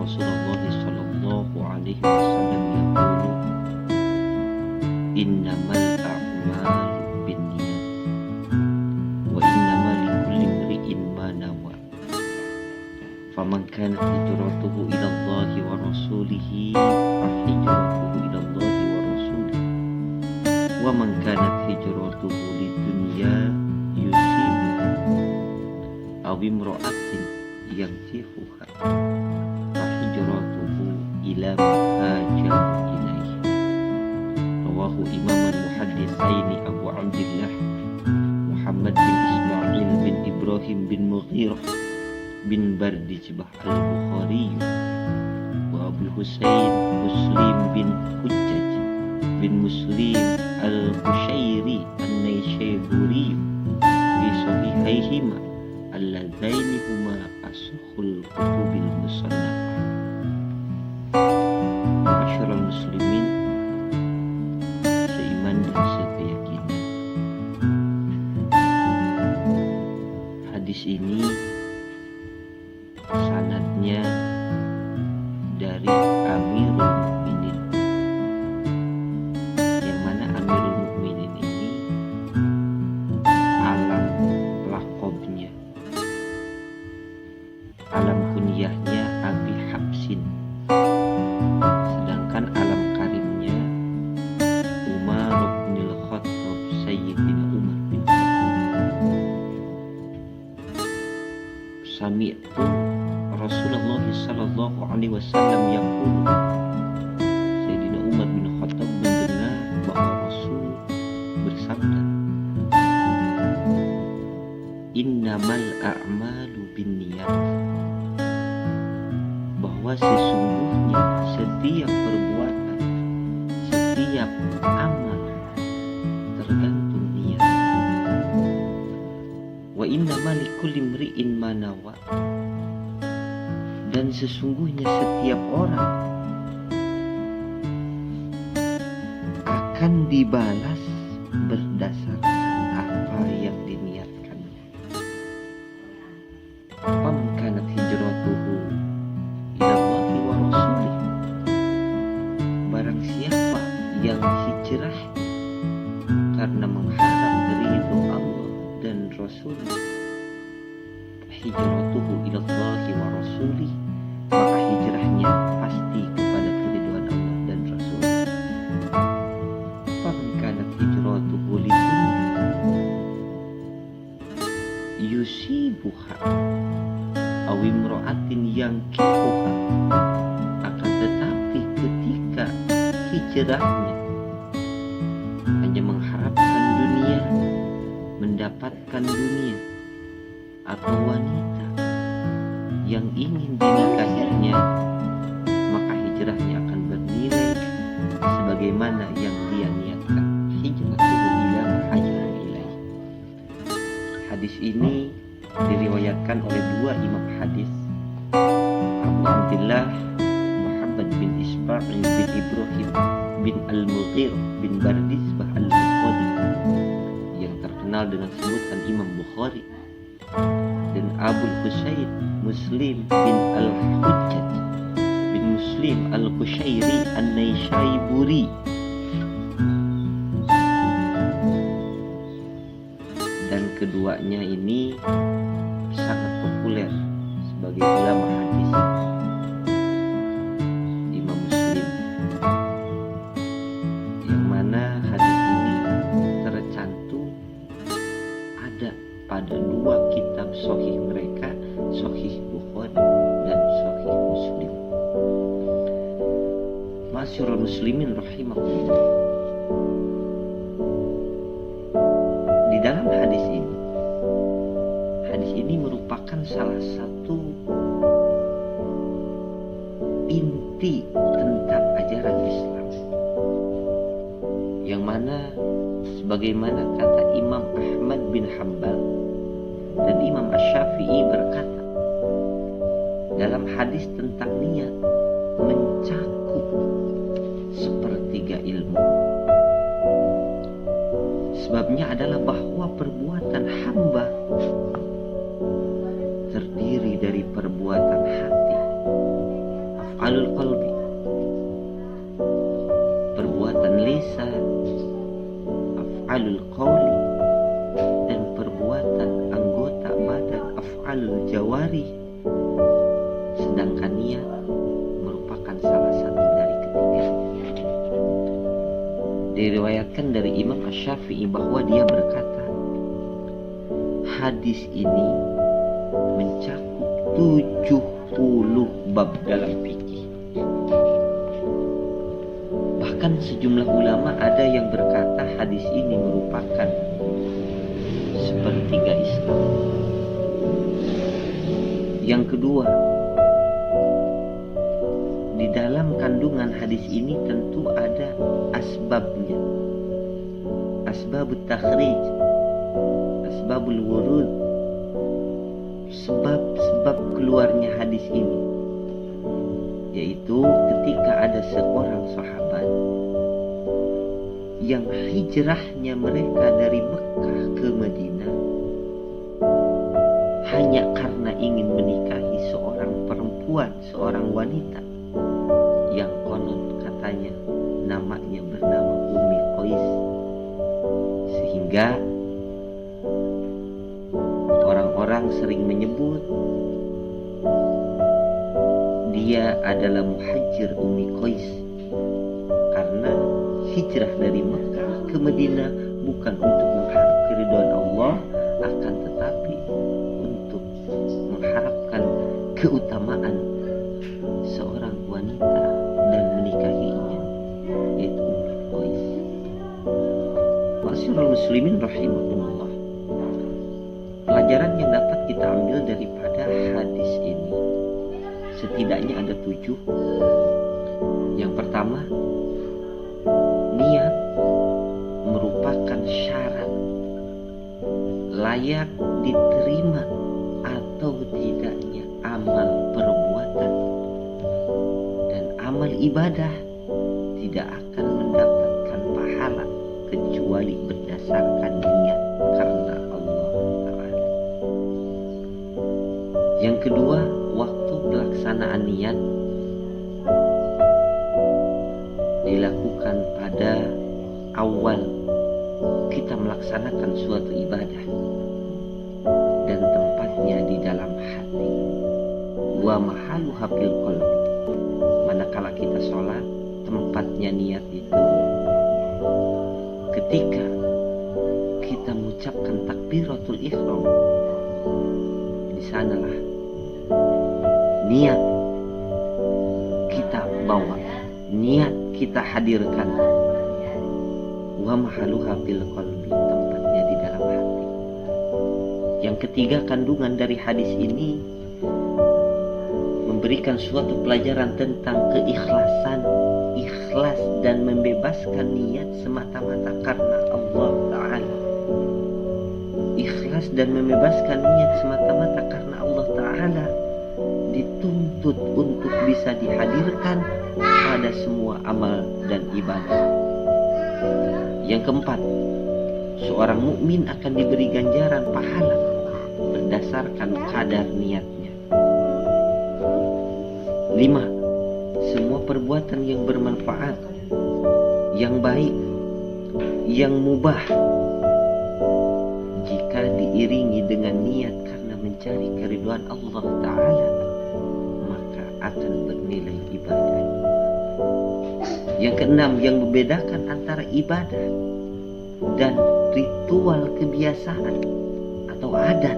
Rasulullah sallallahu alaihi wasallam yaqulu innamal a'malu binniyat wa innamal likulli imri'in ma nawa faman kanat hijratuhu ila Allahi wa rasulihi fa hijratuhu ila Allahi wa rasulihi wa man kanat hijratuhu lidunya yusibuha aw imra'atin yankihuha fa hijratuhu ila ma hajara ilaihi. Rawahu Imam al-Muhaddisaini Abu Abdillah Muhammad bin Ismail bin Ibrahim bin Mughirah bin Bardizbah al-Bukhari wa Abu Husain Muslim bin Hujjaj bin Muslim al-Qushairi an-Naysaburi fi sahihaihima alladzaini huma asahhul kutubil musannafah. Masyarul muslimin seiman dan sekeyakinan, hadis ini sanadnya dari Amirul Mukminin, yang mana Amirul Mukminin ini alam lakobnya, alam kunyahnya Abi Habsin, sedangkan alam karimnya Umar bin Khattab, Sayyidina Umar bin Khattab. Sami'tu Rasulullah sallallahu alaihi wasallam yaqul, Sayyidina Umar bin Khattab mendengar bahwa Rasul bersabda, innamal a'malu binniyat, bahwa sesungguhnya setiap perbuatan, setiap amal tergantung niat. Wa innamal likulli imri'in ma nawa, dan sesungguhnya setiap orang akan dibalas berdasarkan apa yang diniatkannya. Faman kanat hijratuhu ila Allahi wa rasulih, barang siapa yang hijrah karena mengharap ridho Allah dan Rasulnya, hijratuhu ila Allahi wa rasulih, maka hijrahnya pasti kepada keridhaan Allah dan Rasul. Faman kanat hijratuhu lidunya yusibuha aw imra'atin yankihuha, akan tetapi ketika hijrahnya hanya mengharapkan dunia, mendapatkan dunia atau wanita yang ingin dinikahinya, maka hijrahnya akan bernilai sebagaimana yang dia niatkan. Hijratuhu ila ma hajara ilaihi. Hadis ini diriwayatkan oleh dua imam hadis, Abu Abdillah Muhammad bin Ismail bin Ibrahim bin Al-Mughirah bin Bardizbah al-Bukhari, yang terkenal dengan sebutan Imam Bukhari, dan Abu Husain Muslim bin Al-Hujjaj bin Muslim al-Qushairi an-Naysaburi. Dan keduanya ini sangat populer sebagai ulama hadis, Imam Muslim, yang mana hadis ini tercantum ada pada dua kitab sahih mereka, Sahih Bukhari dan Sahih Muslim. Masyarul muslimin rahimahullah, di dalam hadis ini merupakan salah satu inti tentang ajaran Islam, yang mana sebagaimana kata Imam Ahmad bin Hanbal dan Imam Asy-Syafi'i berkata, dalam hadis tentang niat mencakup sepertiga ilmu. Sebabnya adalah bahwa perbuatan hamba terdiri dari perbuatan hati, af'alul qalbi, perbuatan lisan, af'alul qawli, dan perbuatan anggota badan, af'alul jawari. Sedangkan niat merupakan salah satu dari ketiganya. Diriwayatkan dari Imam Asy-Syafi'i bahwa dia berkata, hadis ini mencakup 70 bab dalam fikih. Bahkan sejumlah ulama ada yang berkata hadis ini merupakan sepertiga Islam. Yang kedua, di dalam kandungan hadis ini tentu ada asbabnya, asbabut takhrij, asbabul wurud, sebab keluarnya hadis ini, yaitu ketika ada seorang sahabat yang hijrahnya mereka dari Mekah ke Madinah hanya karena ingin menikahi seorang perempuan, seorang wanita yang konon katanya namanya bernama Ummi Qais, sehingga orang-orang sering menyebut dia adalah muhajir Ummi Qais, karena hijrah dari Mekah ke Madinah bukan untuk mengharap keridhaan Allah, akan tetapi untuk mengharapkan keutamaan seorang wanita dan menikahinya, yaitu Ummi Qais. Ma'asyiral muslimin rahimahumullah, pelajaran yang dapat kita ambil daripada hadis ini setidaknya ada 7. Yang pertama, niat merupakan syarat layak diterima atau tidaknya amal perbuatan, dan amal ibadah tidak akan mendapatkan pahala kecuali berdasarkan niat karena Allah Ta'ala. Yang kedua, waktu pelaksanaan niat dilakukan pada awal kita melaksanakan suatu ibadah, dan tempatnya di dalam hati. Wa mahaluha fil qalbi, manakala kita sholat, tempatnya niat itu ketika kita mengucapkan takbiratul ihram. Di sanalah niat kita bawa, niat kita hadirkan. Wa mahaluha fil qalbi, tempatnya di dalam hati. Yang ketiga, kandungan dari hadis ini memberikan suatu pelajaran tentang keikhlasan, ikhlas dan membebaskan niat semata-mata karena Allah Ta'ala. Ikhlas dan membebaskan niat semata-mata karena Allah Ta'ala dituntut untuk bisa dihadirkan pada semua amal dan ibadah. Yang keempat, seorang mukmin akan diberi ganjaran pahala berdasarkan kadar niatnya. 5. Semua perbuatan yang bermanfaat, yang baik, yang mubah, jika diiringi dengan niat karena mencari keridhaan Allah Ta'ala, maka akan bernilai ibadah. Yang keenam, yang membedakan antara ibadah dan ritual kebiasaan atau adat,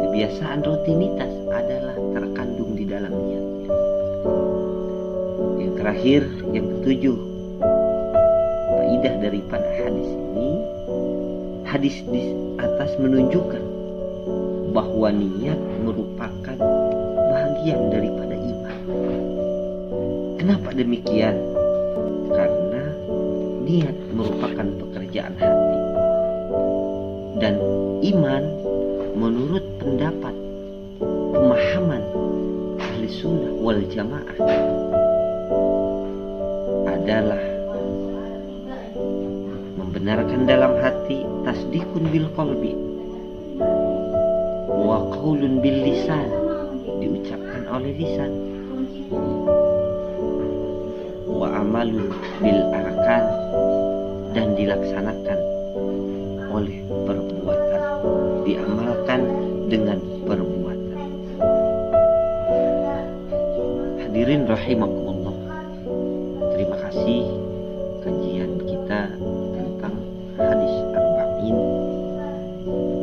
kebiasaan rutinitas adalah terkandung di dalam niatnya. Yang terakhir, yang ketujuh, faidah daripada hadis ini, hadis di atas menunjukkan bahwa niat merupakan bagian daripada iman. Kenapa demikian? Karena niat merupakan pekerjaan hati, dan iman menurut pendapat pemahaman ahli sunnah wal jamaah adalah membenarkan dalam hati, tasdikun bil qalbi wa qaulun bil lisan, diucapkan oleh lisan, amalun bil arkan, dan dilaksanakan oleh perbuatan, diamalkan dengan perbuatan. Hadirin rahimakumullah, terima kasih kajian kita tentang hadis arba'in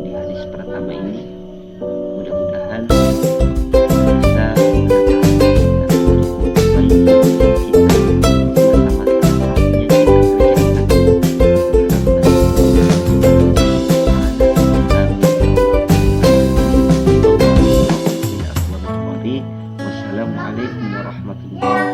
di hadis pertama ini. Mudah-mudahan bisa Wassalamualaikum warahmatullahi wabarakatuh.